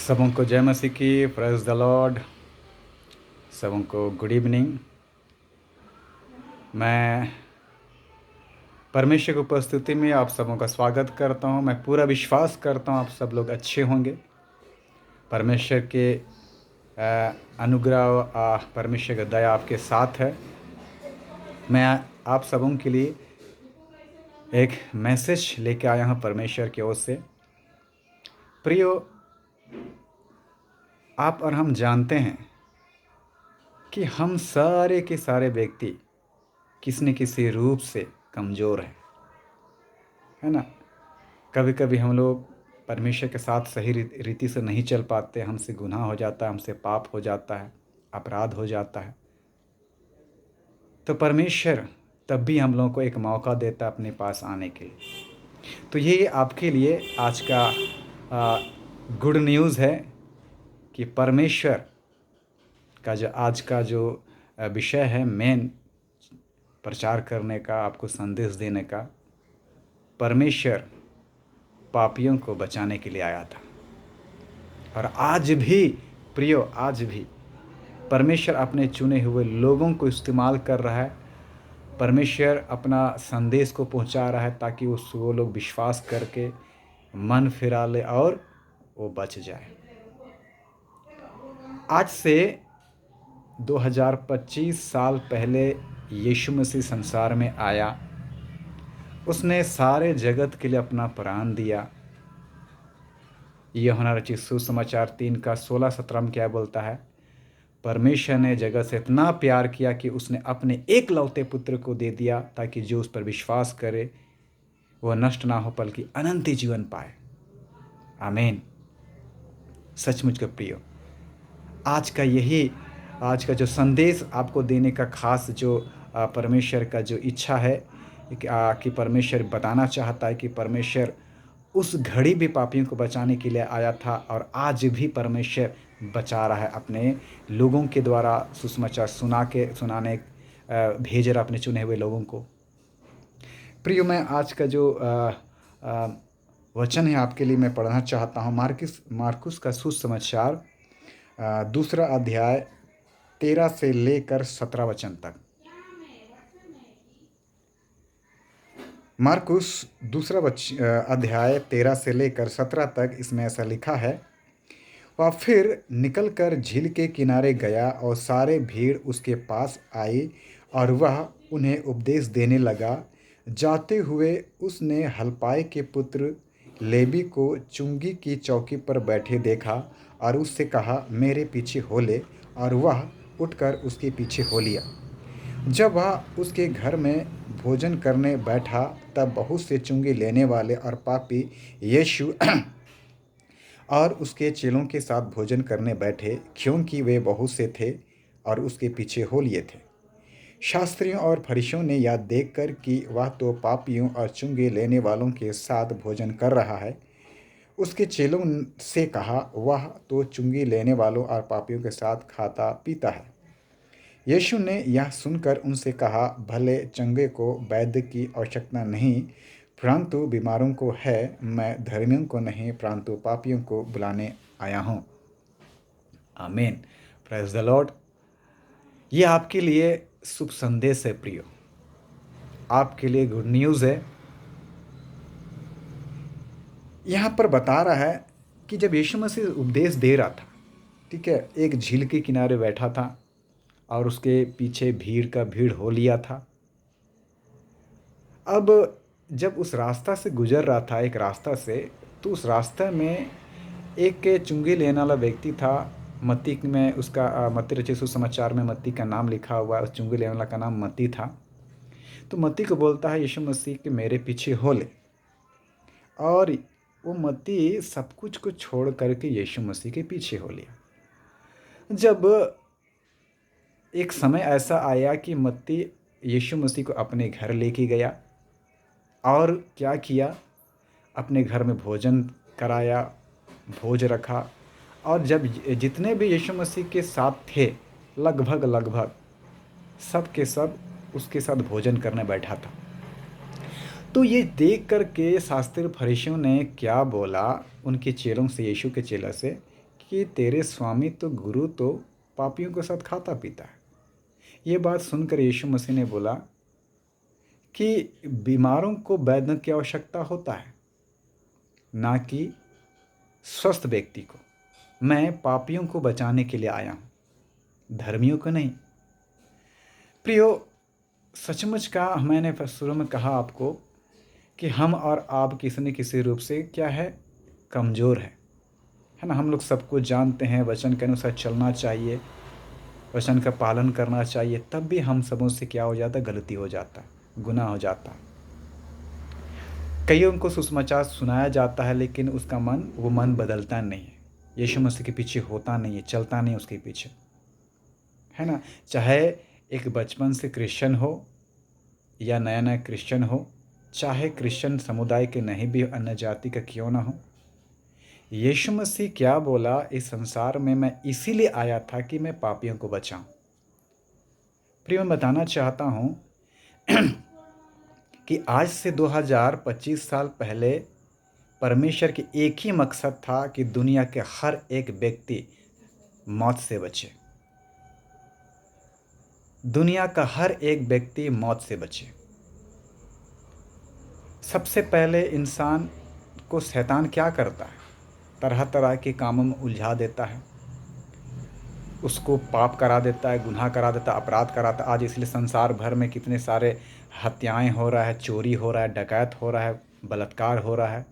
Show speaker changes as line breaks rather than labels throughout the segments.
सबों को जय मसीह की, प्रेज द लॉर्ड। सबों को गुड इवनिंग। मैं परमेश्वर की उपस्थिति में आप सबों का स्वागत करता हूं। मैं पूरा विश्वास करता हूं आप सब लोग अच्छे होंगे। परमेश्वर के अनुग्रह, परमेश्वर की दया आपके साथ है। मैं आप सबों के लिए एक मैसेज लेके आया हूं परमेश्वर की ओर से। प्रियो, आप और हम जानते हैं कि हम सारे के सारे व्यक्ति किसी न किसी रूप से कमज़ोर हैं, है ना। कभी कभी हम लोग परमेश्वर के साथ सही रीति से नहीं चल पाते, हमसे गुनाह हो जाता है, हमसे पाप हो जाता है, अपराध हो जाता है। तो परमेश्वर तब भी हम लोगों को एक मौका देता है अपने पास आने के लिए। तो ये आपके लिए आज का गुड न्यूज़ है कि परमेश्वर का जो आज का जो विषय है, मेन प्रचार करने का, आपको संदेश देने का, परमेश्वर पापियों को बचाने के लिए आया था। और आज भी प्रियो, आज भी परमेश्वर अपने चुने हुए लोगों को इस्तेमाल कर रहा है। परमेश्वर अपना संदेश को पहुंचा रहा है ताकि वो लोग विश्वास करके मन फिरा ले और वो बच जाए। आज से 2025 साल पहले यीशु मसीह संसार में आया। उसने सारे जगत के लिए अपना प्राण दिया। यूहन्ना रचित सुसमाचार 3 का 16-17 में क्या बोलता है? परमेश्वर ने जगत से इतना प्यार किया कि उसने अपने एकलौते पुत्र को दे दिया ताकि जो उस पर विश्वास करे वह नष्ट ना हो बल्कि अनंत जीवन पाए। आमीन। सचमुच के प्रियो, आज का जो संदेश आपको देने का खास जो परमेश्वर का जो इच्छा है कि परमेश्वर बताना चाहता है कि परमेश्वर उस घड़ी भी पापियों को बचाने के लिए आया था और आज भी परमेश्वर बचा रहा है अपने लोगों के द्वारा सुसमाचार सुनाने भेज रहा अपने चुने हुए लोगों को। प्रियो, मैं आज का जो वचन है आपके लिए मैं पढ़ना चाहता हूँ। मार्कुस का सुसमाचार 2 अध्याय 13 से लेकर 17 वचन तक। मार्कुस 2 अध्याय 13 से लेकर 17 तक इसमें ऐसा लिखा है। वह फिर निकलकर झील के किनारे गया और सारे भीड़ उसके पास आई और वह उन्हें उपदेश देने लगा। जाते हुए उसने हलपाई के पुत्र लेवी को चुंगी की चौकी पर बैठे देखा और उससे कहा, मेरे पीछे हो ले। और वह उठकर उसके पीछे हो लिया। जब वह उसके घर में भोजन करने बैठा तब बहुत से चुंगी लेने वाले और पापी यीशु और उसके चेलों के साथ भोजन करने बैठे, क्योंकि वे बहुत से थे और उसके पीछे हो लिए थे। शास्त्रियों और फरीसियों ने यह देखकर कि वह तो पापियों और चुंगी लेने वालों के साथ भोजन कर रहा है, उसके चेलों से कहा, वह तो चुंगी लेने वालों और पापियों के साथ खाता पीता है। यीशु ने यह सुनकर उनसे कहा, भले चंगे को वैद्य की आवश्यकता नहीं परंतु बीमारों को है। मैं धर्मियों को नहीं परंतु पापियों को बुलाने आया हूँ। आमीन। Praise the Lord. ये आपके लिए शुभ संदेश है प्रियो, आपके लिए गुड न्यूज़ है। यहाँ पर बता रहा है कि जब यीशु मसीह उपदेश दे रहा था, ठीक है, एक झील के किनारे बैठा था और उसके पीछे भीड़ का भीड़ हो लिया था। अब जब उस रास्ता से गुजर रहा था, एक रास्ता से, तो उस रास्ते में एक चुंगी लेने वाला व्यक्ति था। मत्ती में उसका मत्ती रचित सुसमाचार में मत्ती का नाम लिखा हुआ है। उस चुंगी लेने वाला का नाम मत्ती था। तो मत्ती को बोलता है यीशु मसीह के, मेरे पीछे हो ले। और वो मत्ती सब कुछ को छोड़ करके यीशु मसीह के पीछे हो लिया। जब एक समय ऐसा आया कि मत्ती यीशु मसीह को अपने घर लेके गया और क्या किया, अपने घर में भोजन कराया, भोज रखा। और जब जितने भी यीशु मसीह के साथ थे, लगभग सब के सब उसके साथ भोजन करने बैठा था। तो ये देख कर के शास्त्री फरीसियों ने क्या बोला उनके चेलों से, यीशु के चेलों से, कि तेरे स्वामी तो गुरु तो पापियों के साथ खाता पीता है। ये बात सुनकर यीशु मसीह ने बोला कि बीमारों को वैद्य की आवश्यकता होता है, ना कि स्वस्थ व्यक्ति को। मैं पापियों को बचाने के लिए आया हूँ, धर्मियों को नहीं। प्रियो, सचमुच का मैंने शुरू में कहा आपको कि हम और आप किसी न किसी रूप से क्या है, कमज़ोर है ना। हम लोग सबको जानते हैं, वचन के अनुसार चलना चाहिए, वचन का पालन करना चाहिए, तब भी हम सबों से क्या हो जाता है, गलती हो जाता, गुनाह हो जाता। कईयों को सुसमाचार सुनाया जाता है, लेकिन उसका वो मन बदलता नहीं है, यीशु मसीह के पीछे होता नहीं है, चलता नहीं उसके पीछे, है ना। चाहे एक बचपन से क्रिश्चियन हो या नया नया क्रिश्चियन हो, चाहे क्रिश्चियन समुदाय के नहीं भी, अन्य जाति का क्यों ना हो, यीशु मसीह क्या बोला, इस संसार में मैं इसीलिए आया था कि मैं पापियों को बचाऊं। प्रिय, मैं बताना चाहता हूं कि आज से 2025 साल पहले परमेश्वर की एक ही मकसद था कि दुनिया के हर एक व्यक्ति मौत से बचे। दुनिया का हर एक व्यक्ति मौत से बचे। सबसे पहले इंसान को शैतान क्या करता है, तरह तरह के कामों में उलझा देता है, उसको पाप करा देता है, गुनाह करा देता है, अपराध कराता है। आज इसलिए संसार भर में कितने सारे हत्याएं हो रहा है, चोरी हो रहा है, डकैत हो रहा है, बलात्कार हो रहा है,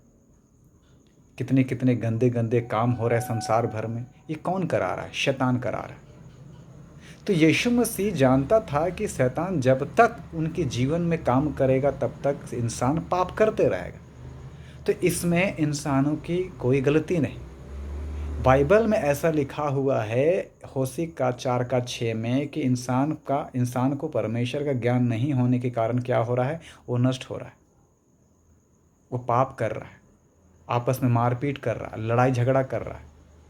कितने कितने गंदे गंदे काम हो रहे हैं संसार भर में। ये कौन करा रहा है? शैतान करा रहा है। तो यीशु मसीह जानता था कि शैतान जब तक उनके जीवन में काम करेगा तब तक इंसान पाप करते रहेगा। तो इसमें इंसानों की कोई गलती नहीं। बाइबल में ऐसा लिखा हुआ है होशी का 4:6 में कि इंसान को परमेश्वर का ज्ञान नहीं होने के कारण क्या हो रहा है, वो नष्ट हो रहा है, वो पाप कर रहा है, आपस में मारपीट कर रहा है, लड़ाई झगड़ा कर रहा है,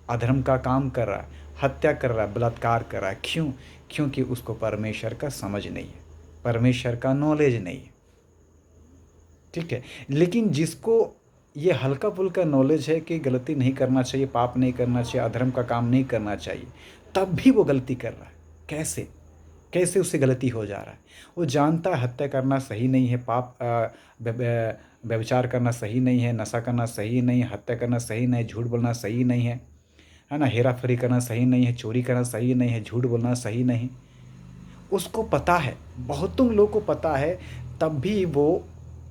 अधर्म का काम कर रहा है, हत्या कर रहा है, बलात्कार कर रहा है। क्यों? क्योंकि उसको परमेश्वर का समझ नहीं है, परमेश्वर का नॉलेज नहीं है। ठीक है, लेकिन जिसको ये हल्का फुल्का नॉलेज है कि गलती नहीं करना चाहिए, पाप नहीं करना चाहिए, अधर्म का काम नहीं करना चाहिए, तब भी वो गलती कर रहा है। कैसे कैसे उससे गलती हो जा रहा है? वो जानता है हत्या करना सही नहीं है, पाप व्यभिचार करना सही नहीं है, नशा करना सही नहीं है, हत्या करना सही नहीं है, झूठ बोलना सही नहीं है ना, हेरा फेरी करना सही नहीं है, चोरी करना सही नहीं है, झूठ बोलना सही नहीं। उसको पता है, बहुतों लोगों को पता है, तब भी वो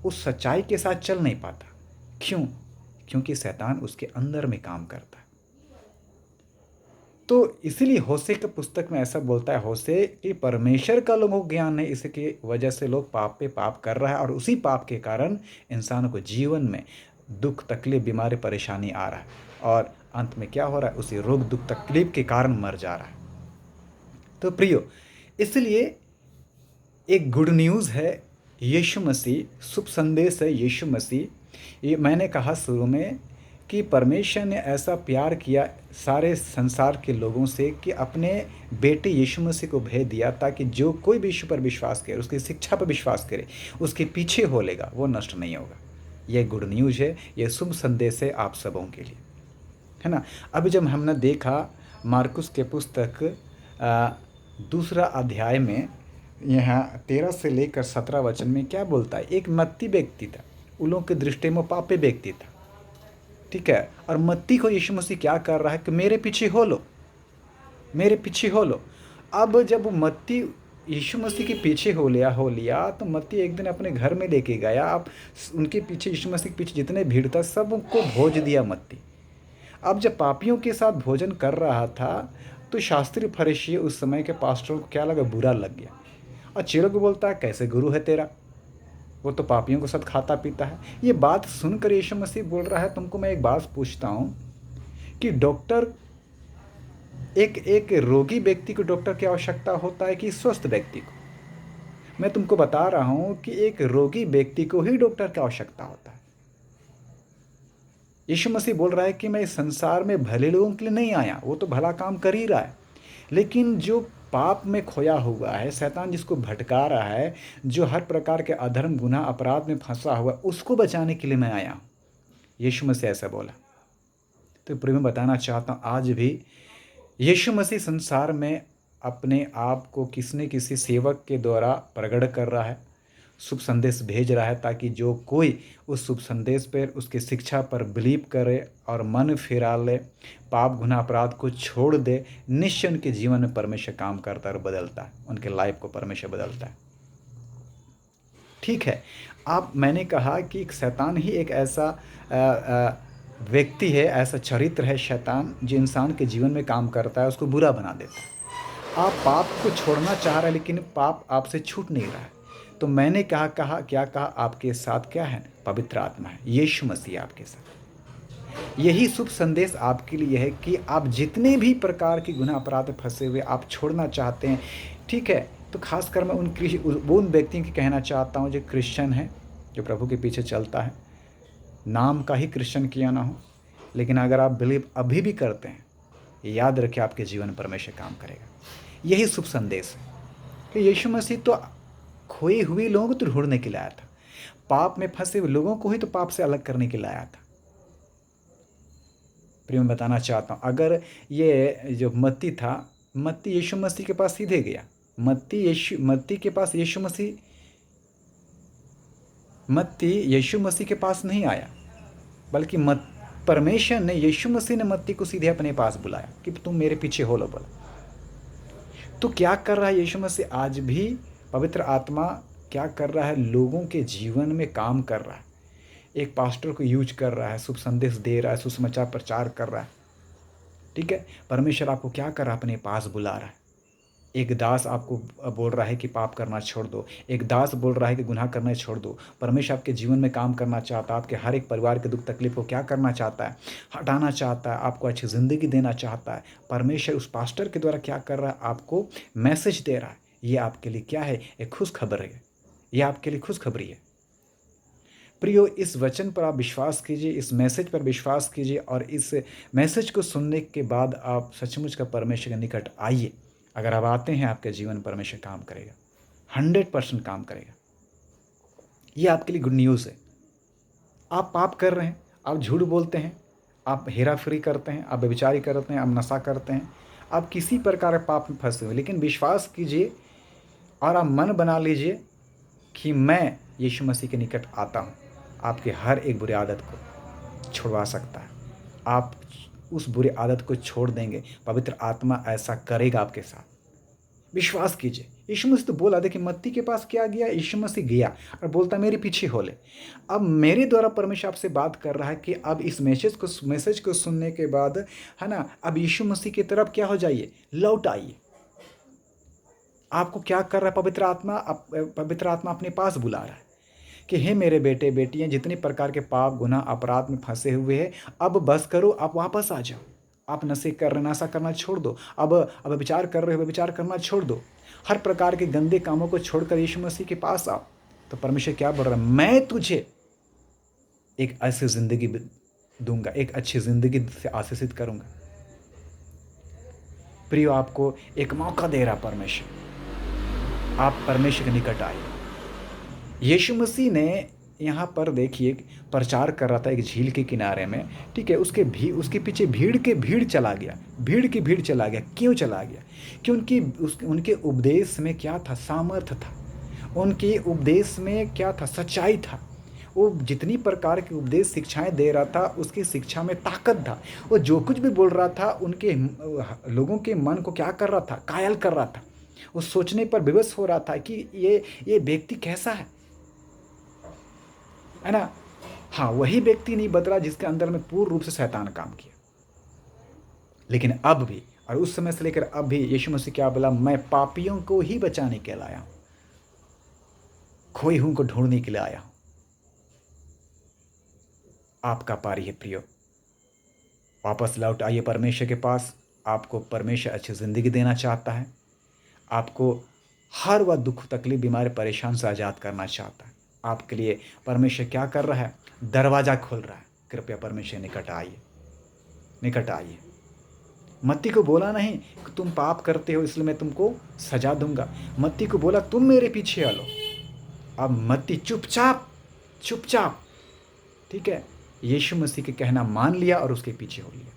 उस सच्चाई के साथ चल नहीं पाता। क्यों? क्योंकि शैतान उसके अंदर में काम करता है। तो इसीलिए होशे की पुस्तक में ऐसा बोलता है होशे कि परमेश्वर का लोगों को ज्ञान है, इसकी वजह से लोग पाप पे पाप कर रहा है, और उसी पाप के कारण इंसानों को जीवन में दुख, तकलीफ, बीमारी, परेशानी आ रहा है, और अंत में क्या हो रहा है, उसी रोग, दुख, तकलीफ के कारण मर जा रहा है। तो प्रियो, इसलिए एक गुड न्यूज़ है यीशु मसीह, शुभ संदेश है यीशु मसीह। ये मैंने कहा शुरू में कि परमेश्वर ने ऐसा प्यार किया सारे संसार के लोगों से कि अपने बेटे यीशु मसीह को भेज दिया, ताकि जो कोई भी यीशु पर विश्वास करे, उसकी शिक्षा पर विश्वास करे, उसके पीछे हो लेगा, वो नष्ट नहीं होगा। ये गुड न्यूज़ है, ये शुभ संदेश है आप सबों के लिए, है ना। अभी जब हमने देखा मार्कुस के पुस्तक 2 अध्याय में, यहाँ 13 से लेकर 17 वचन में क्या बोलता है, एक मत्ती व्यक्ति था, उन लोगों की दृष्टि में पापी व्यक्ति था। ठीक है, और मत्ती को यीशु मसीह क्या कर रहा है कि मेरे पीछे हो लो, मेरे पीछे हो लो। अब जब मत्ती यीशु मसीह के पीछे हो लिया तो मत्ती एक दिन अपने घर में लेके गया। अब उनके पीछे, यीशु मसीह के पीछे जितने भीड़ था सबको भोज दिया मत्ती। अब जब पापियों के साथ भोजन कर रहा था तो शास्त्री फरीसी, उस समय के पास्टरों को क्या लगा, बुरा लग गया, और चेलों को बोलता है कैसे गुरु है तेरा, वो तो पापियों के साथ खाता पीता है। ये बात सुनकर यीशु मसीह बोल रहा है, तुमको मैं एक बात पूछता हूँ कि डॉक्टर, एक रोगी व्यक्ति को डॉक्टर की आवश्यकता होता है कि स्वस्थ व्यक्ति को? मैं तुमको बता रहा हूँ कि एक रोगी व्यक्ति को ही डॉक्टर की आवश्यकता होता है। यीशु मसीह बोल रहा है कि मैं इस संसार में भले लोगों के लिए नहीं आया, वो तो भला काम कर ही रहा है, लेकिन जो पाप में खोया हुआ है, शैतान जिसको भटका रहा है, जो हर प्रकार के अधर्म, गुनाह, अपराध में फंसा हुआ है, उसको बचाने के लिए मैं आया हूँ। यीशु मसीह ऐसा बोला। तो प्रिय मैं बताना चाहता हूँ, आज भी यीशु मसीह संसार में अपने आप को किसी न किसी सेवक के द्वारा प्रकट कर रहा है, शुभ संदेश भेज रहा है, ताकि जो कोई उस शुभ संदेश पर, उसकी शिक्षा पर बिलीव करे और मन फिरा ले, पाप गुनाह अपराध को छोड़ दे, निश्चय उनके जीवन में परमेश्वर काम करता है और बदलता है, उनके लाइफ को परमेश्वर बदलता है। ठीक है, मैंने कहा कि शैतान ही एक ऐसा व्यक्ति है, ऐसा चरित्र है शैतान, जो इंसान के जीवन में काम करता है, उसको बुरा बना देता है। आप पाप को छोड़ना चाह रहे हैं, लेकिन पाप आपसे छूट नहीं रहा है। तो मैंने क्या कहा, आपके साथ क्या है? पवित्र आत्मा है, यीशु मसीह आपके साथ। यही शुभ संदेश आपके लिए है कि आप जितने भी प्रकार के गुनाह अपराध में फंसे हुए आप छोड़ना चाहते हैं, ठीक है, तो खासकर मैं उन व्यक्तियों की कहना चाहता हूँ जो क्रिश्चियन है, जो प्रभु के पीछे चलता है, नाम का ही क्रिश्चियन किया ना हो, लेकिन अगर आप बिलीव अभी भी करते हैं, याद रखिए आपके जीवन में परमेश्वर काम करेगा। यही शुभ संदेश है कि यीशु मसीह तो खोए हुए लोगों को तो ढूंढने के लिए आया था, पाप में फंसे हुए लोगों को ही तो पाप से अलग करने के लिए आया था। प्रिय मैं बताना चाहता हूँ, अगर ये जो मत्ती था, मत्ती यीशु मसीह के पास सीधे गया, मत्ती के पास मत्ती यीशु मसीह के पास नहीं आया, बल्कि परमेश्वर ने, यीशु मसीह ने मत्ती को सीधे अपने पास बुलाया कि तुम मेरे पीछे हो लो बोला। तो क्या कर रहा है यीशु मसीह? आज भी पवित्र आत्मा क्या कर रहा है? लोगों के जीवन में काम कर रहा है। एक पास्टर को यूज कर रहा है, शुभ संदेश दे रहा है, सुसमाचार प्रचार कर रहा है। ठीक है, परमेश्वर आपको क्या कर रहा है? अपने पास बुला रहा है। एक दास आपको बोल रहा है कि पाप करना छोड़ दो, एक दास बोल रहा है कि गुनाह करना छोड़ दो। परमेश्वर आपके जीवन में काम करना चाहता है, आपके हर एक परिवार के दुख तकलीफ को क्या करना चाहता है? हटाना चाहता है, आपको अच्छी ज़िंदगी देना चाहता है। परमेश्वर उस पास्टर के द्वारा क्या कर रहा है? आपको मैसेज दे रहा है। ये आपके लिए क्या है? एक खुशखबर है, ये आपके लिए खुशखबरी है। प्रियो, इस वचन पर आप विश्वास कीजिए, इस मैसेज पर विश्वास कीजिए, और इस मैसेज को सुनने के बाद आप सचमुच का परमेश्वर के निकट आइए। अगर आप आते हैं, आपके जीवन परमेश्वर काम करेगा, 100% काम करेगा। ये आपके लिए गुड न्यूज़ है। आप पाप कर रहे हैं, आप झूठ बोलते हैं, आप हेराफेरी करते हैं, आप व्यभिचारी करते हैं, आप नशा करते हैं, आप किसी प्रकार के पाप में फंसे हुए, लेकिन विश्वास कीजिए और आप मन बना लीजिए कि मैं यीशु मसीह के निकट आता हूँ, आपके हर एक बुरी आदत को छुड़वा सकता है। आप उस बुरी आदत को छोड़ देंगे, पवित्र आत्मा ऐसा करेगा आपके साथ। विश्वास कीजिए। यीशु मसीह तो बोला, देखिए मत्ती के पास क्या गया, यीशु मसीह गया और बोलता मेरे पीछे हो ले। अब मेरे द्वारा परमेश्वर आपसे बात कर रहा है कि अब इस मैसेज को सुनने के बाद, है ना, अब यीशु मसीह की तरफ क्या हो जाइए, लौट आइए। आपको क्या कर रहा है? पवित्र आत्मा अपने पास बुला रहा है कि हे मेरे बेटे बेटियां, जितने प्रकार के पाप गुनाह अपराध में फंसे हुए हैं, अब बस करो, आप वापस आ जाओ। आप नशा करना छोड़ दो, अब विचार कर रहे हो, विचार करना छोड़ दो। हर प्रकार के गंदे कामों को छोड़कर यीशु मसीह के पास आओ। तो परमेश्वर क्या बोल रहा है? मैं तुझे एक ऐसी जिंदगी दूंगा, एक अच्छी जिंदगी से आशीषित करूंगा। प्रियो, आपको एक मौका दे रहा परमेश्वर, आप परमेश्वर के निकट आए। यीशु मसीह ने यहाँ पर देखिए प्रचार कर रहा था एक झील के किनारे में, ठीक है, उसके पीछे भीड़ चला गया। क्यों चला गया? क्योंकि उनके उपदेश में क्या था? सामर्थ्य था। उनके उपदेश में क्या था? सच्चाई था। वो जितनी प्रकार के उपदेश शिक्षाएं दे रहा था, उसकी शिक्षा में ताकत था। वो जो कुछ भी बोल रहा था, उनके लोगों के मन को क्या कर रहा था? कायल कर रहा था। वो सोचने पर विवश हो रहा था कि ये व्यक्ति कैसा है ना? हाँ, वही व्यक्ति नहीं बदला जिसके अंदर में पूर्ण रूप से शैतान काम किया। लेकिन अब भी, और उस समय से लेकर अब भी, यीशु मसीह क्या बोला? मैं पापियों को ही बचाने के लिए आया हूं, खोए हुओं को ढूंढने के लिए आया हूं। आपका पारी है प्रियो, वापस लौट आइए परमेश्वर के पास। आपको परमेश्वर अच्छी जिंदगी देना चाहता है। आपको हर वह दुख तकलीफ बीमारी परेशान से आज़ाद करना चाहता है। आपके लिए परमेश्वर क्या कर रहा है? दरवाज़ा खोल रहा है। कृपया परमेश्वर निकट आइए। मत्ती को बोला नहीं कि तुम पाप करते हो इसलिए मैं तुमको सजा दूंगा। मत्ती को बोला तुम मेरे पीछे आ लो। अब मत्ती चुपचाप, ठीक है, यीशु मसीह के कहना मान लिया और उसके पीछे हो लिया।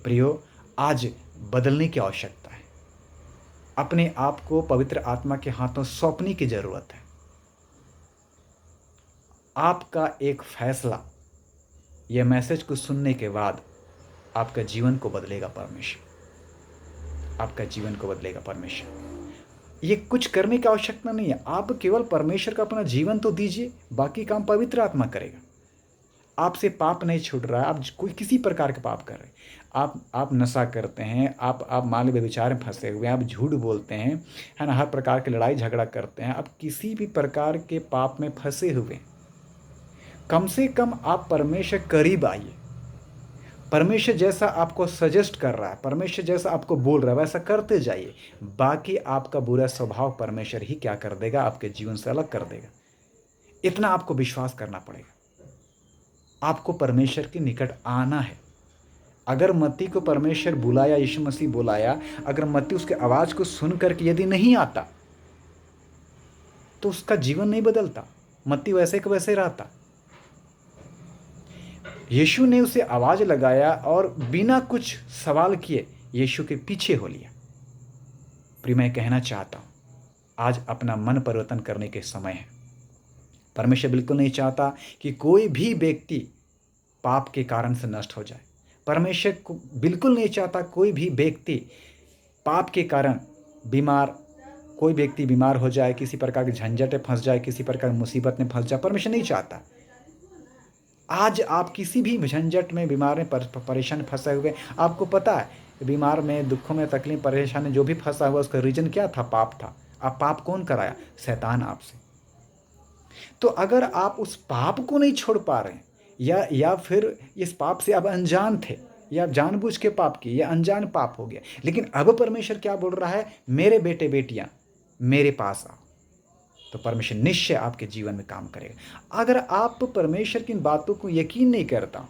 प्रियो, आज बदलने की आवश्यकता है। अपने आप को पवित्र आत्मा के हाथों सौंपने की ज़रूरत है। आपका एक फैसला यह मैसेज को सुनने के बाद आपका जीवन को बदलेगा परमेश्वर। आपका जीवन को बदलेगा परमेश्वर। ये कुछ करने की आवश्यकता नहीं है। आप केवल परमेश्वर का अपना जीवन तो दीजिए, बाकी काम पवित्र आत्मा करेगा। आपसे पाप नहीं छूट रहा है, आप कोई किसी प्रकार के पाप कर रहे हैं, आप नशा करते हैं, आप माल व्यभिचार में फंसे हुए हैं, आप झूठ बोलते हैं, है ना, हर प्रकार की लड़ाई झगड़ा करते हैं, आप किसी भी प्रकार के पाप में फंसे हुए हैं, कम से कम आप परमेश्वर करीब आइए। परमेश्वर जैसा आपको सजेस्ट कर रहा है, परमेश्वर जैसा आपको बोल रहा है, वैसा करते जाइए। बाकी आपका बुरा स्वभाव परमेश्वर ही क्या कर देगा, आपके जीवन से अलग कर देगा। इतना आपको विश्वास करना पड़ेगा। आपको परमेश्वर के निकट आना है। अगर मत्ती को परमेश्वर बुलाया, यीशु मसीह बुलाया, अगर मत्ती उसके आवाज़ को सुन करके यदि नहीं आता तो उसका जीवन नहीं बदलता, मत्ती वैसे के वैसे रहता। यीशु ने उसे आवाज़ लगाया और बिना कुछ सवाल किए यीशु के पीछे हो लिया। प्रिय, मैं कहना चाहता हूँ, आज अपना मन परिवर्तन करने के समय है। परमेश्वर बिल्कुल नहीं चाहता कि कोई भी व्यक्ति पाप के कारण से नष्ट हो जाए। परमेश्वर को बिल्कुल नहीं चाहता कोई भी व्यक्ति पाप के कारण कोई व्यक्ति बीमार हो जाए, किसी प्रकार के झंझट में फंस जाए, किसी प्रकार की मुसीबत में फंस जाए। परमेश्वर नहीं चाहता। आज आप किसी भी झंझट में, बीमार में, परेशान फंसे हुए, आपको पता है बीमार में, दुखों में, तकलीफ, परेशानी जो भी फंसा हुआ उसका रीजन क्या था? पाप था। अब पाप कौन कराया? शैतान आपसे। तो अगर आप उस पाप को नहीं छोड़ पा रहे हैं, या फिर इस पाप से आप अनजान थे, या आप जानबूझ के पाप किए, या अनजान पाप हो गया, लेकिन अब परमेश्वर क्या बोल रहा है? मेरे बेटे बेटियां मेरे पास आओ, तो परमेश्वर निश्चय आपके जीवन में काम करेगा। अगर आप परमेश्वर की इन बातों को यकीन नहीं करता,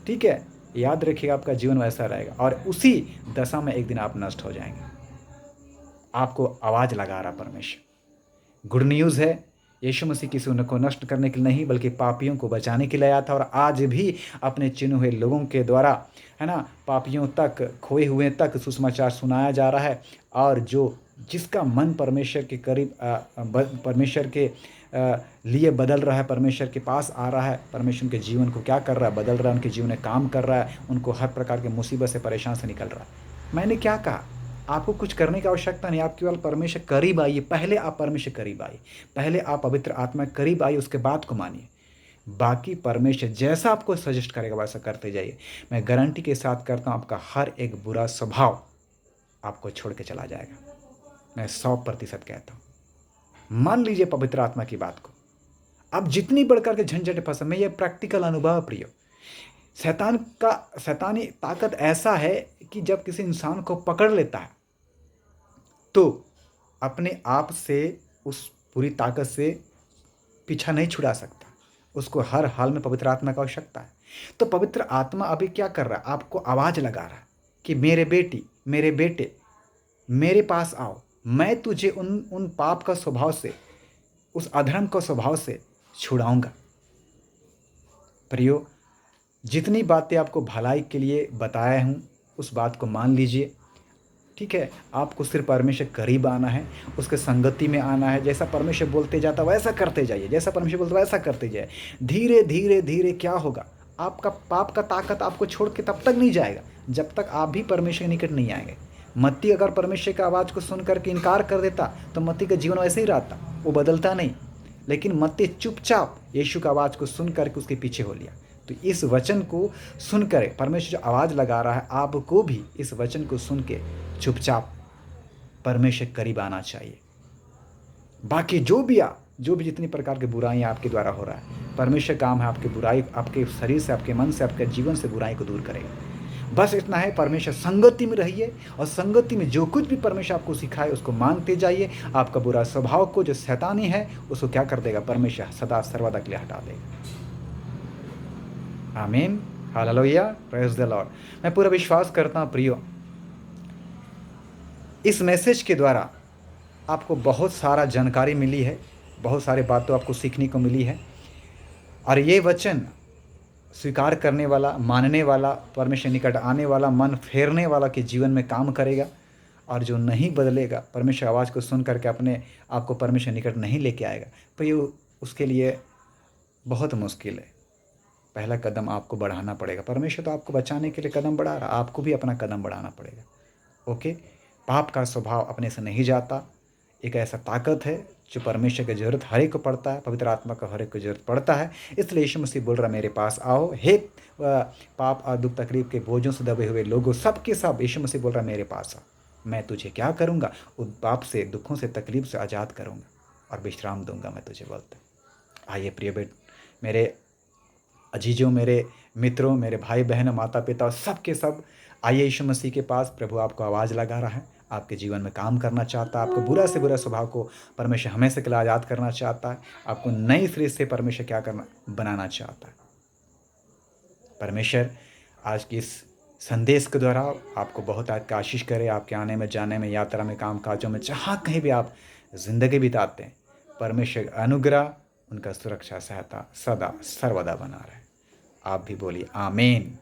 ठीक है, याद रखिएगा आपका जीवन वैसा रहेगा और उसी दशा में एक दिन आप नष्ट हो जाएंगे। आपको आवाज़ लगा रहा परमेश्वर। गुड न्यूज़ है, यीशु मसीह किसी को नष्ट करने के लिए नहीं बल्कि पापियों को बचाने के लिए आया था, और आज भी अपने चुने हुए लोगों के द्वारा, है ना, पापियों तक, खोए हुए तक सुसमाचार सुनाया जा रहा है। और जिसका मन परमेश्वर के करीब, परमेश्वर के लिए बदल रहा है, परमेश्वर के पास आ रहा है, परमेश्वर उनके जीवन को क्या कर रहा है? बदल रहा है, उनके जीवन में काम कर रहा है, उनको हर प्रकार के मुसीबत से, परेशान से निकल रहा है। मैंने क्या कहा? आपको कुछ करने की आवश्यकता नहीं, आप केवल परमेश्वर करीब आइए। पहले आप परमेश्वर करीब आइए, पहले आप पवित्र आत्मा करीब आइए, उसके बाद को मानिए। बाकी परमेश्वर जैसा आपको सजेस्ट करेगा वैसा करते जाइए। मैं गारंटी के साथ करता हूँ, आपका हर एक बुरा स्वभाव आपको छोड़ के चला जाएगा। मैं 100% कहता हूँ। मान लीजिए पवित्र आत्मा की बात को। अब जितनी बढ़कर के झंझट फंसे, मैं ये प्रैक्टिकल अनुभव प्रियो, शैतानी ताकत ऐसा है कि जब किसी इंसान को पकड़ लेता है तो अपने आप से उस पूरी ताकत से पीछा नहीं छुड़ा सकता। उसको हर हाल में पवित्र आत्मा की आवश्यकता है। तो पवित्र आत्मा अभी क्या कर रहा है? आपको आवाज़ लगा रहा है कि मेरे बेटी, मेरे बेटे, मेरे पास आओ, मैं तुझे उन पाप का स्वभाव से, उस अधर्म का स्वभाव से छुड़ाऊंगा। प्रियो, जितनी बातें आपको भलाई के लिए बताया हूँ उस बात को मान लीजिए, ठीक है। आपको सिर्फ परमेश्वर करीब आना है, उसके संगति में आना है। जैसा परमेश्वर बोलते जाता वैसा करते जाइए, जैसा परमेश्वर बोलता वैसा करते जाइए। धीरे धीरे धीरे क्या होगा? आपका पाप का ताकत आपको छोड़ के तब तक नहीं जाएगा जब तक आप भी परमेश्वर के निकट नहीं आएंगे। मत्ती अगर परमेश्वर की आवाज़ को सुन करके इनकार कर देता तो मत्ती का जीवन वैसे ही रहता, वो बदलता नहीं। लेकिन मत्ती चुपचाप यीशु की आवाज़ को सुन करके उसके पीछे हो लिया। तो इस वचन को सुनकर परमेश्वर जो आवाज़ लगा रहा है, आपको भी इस वचन को सुन के चुपचाप परमेश्वर करीब आना चाहिए। बाकी जो भी जितनी प्रकार की बुराइयां आपके द्वारा हो रहा है, परमेश्वर काम है आपकी बुराई, आपके शरीर से, आपके मन से, आपके जीवन से बुराई को दूर करेगा। बस इतना है, परमेश्वर संगति में रहिए और संगति में जो कुछ भी परमेश्वर आपको सिखाए उसको मानते जाइए। आपका बुरा स्वभाव को, जो शैतानी है, उसको क्या कर देगा? परमेश्वर सदा सर्वदा के लिए हटा देगा। आमीन, हालेलुया, प्रेज द लॉर्ड। मैं पूरा विश्वास करता हूँ प्रियो, इस मैसेज के द्वारा आपको बहुत सारा जानकारी मिली है, बहुत सारे बातों आपको सीखने को मिली है। और ये वचन स्वीकार करने वाला, मानने वाला, परमेश्वर निकट आने वाला, मन फेरने वाला के जीवन में काम करेगा। और जो नहीं बदलेगा, परमेश्वर आवाज़ को सुन करके अपने आप को परमेश्वर निकट नहीं लेके आएगा, तो ये उसके लिए बहुत मुश्किल है। पहला कदम आपको बढ़ाना पड़ेगा। परमेश्वर तो आपको बचाने के लिए कदम बढ़ा रहा, आपको भी अपना कदम बढ़ाना पड़ेगा। ओके, पाप का स्वभाव अपने से नहीं जाता। एक ऐसा ताकत है जो परमेश्वर की ज़रूरत हर एक को पड़ता है, पवित्र आत्मा को हर एक को ज़रूरत पड़ता है। इसलिए यीशु मसीह बोल रहा, मेरे पास आओ हे पाप और दुख तकलीफ के बोझों से दबे हुए लोगों, सब के सब यीशु मसीह बोल रहा, मेरे पास आओ, मैं तुझे क्या करूँगा, उन पाप से, दुखों से, तकलीफ से आज़ाद करूँगा और विश्राम दूंगा मैं तुझे। बोलते आइए प्रिय मेरे अजीजों, मेरे मित्रों, मेरे भाई बहनों, माता पिता, सब के सब आइए यीशु मसीह के पास। प्रभु आपको आवाज़ लगा रहा है, आपके जीवन में काम करना चाहता है। आपको बुरा से बुरा स्वभाव को परमेश्वर हमेशा के लिए आज़ाद करना चाहता है। आपको नई सिरे से परमेश्वर क्या करना, बनाना चाहता है। परमेश्वर आज की इस संदेश के द्वारा आपको बहुत आशीष करे। आपके आने में, जाने में, यात्रा में, काम काजों में, जहाँ कहीं भी आप जिंदगी बिताते हैं, परमेश्वर अनुग्रह, उनका सुरक्षा सहायता सदा सर्वदा बना रहे। आप भी बोलिए आमीन।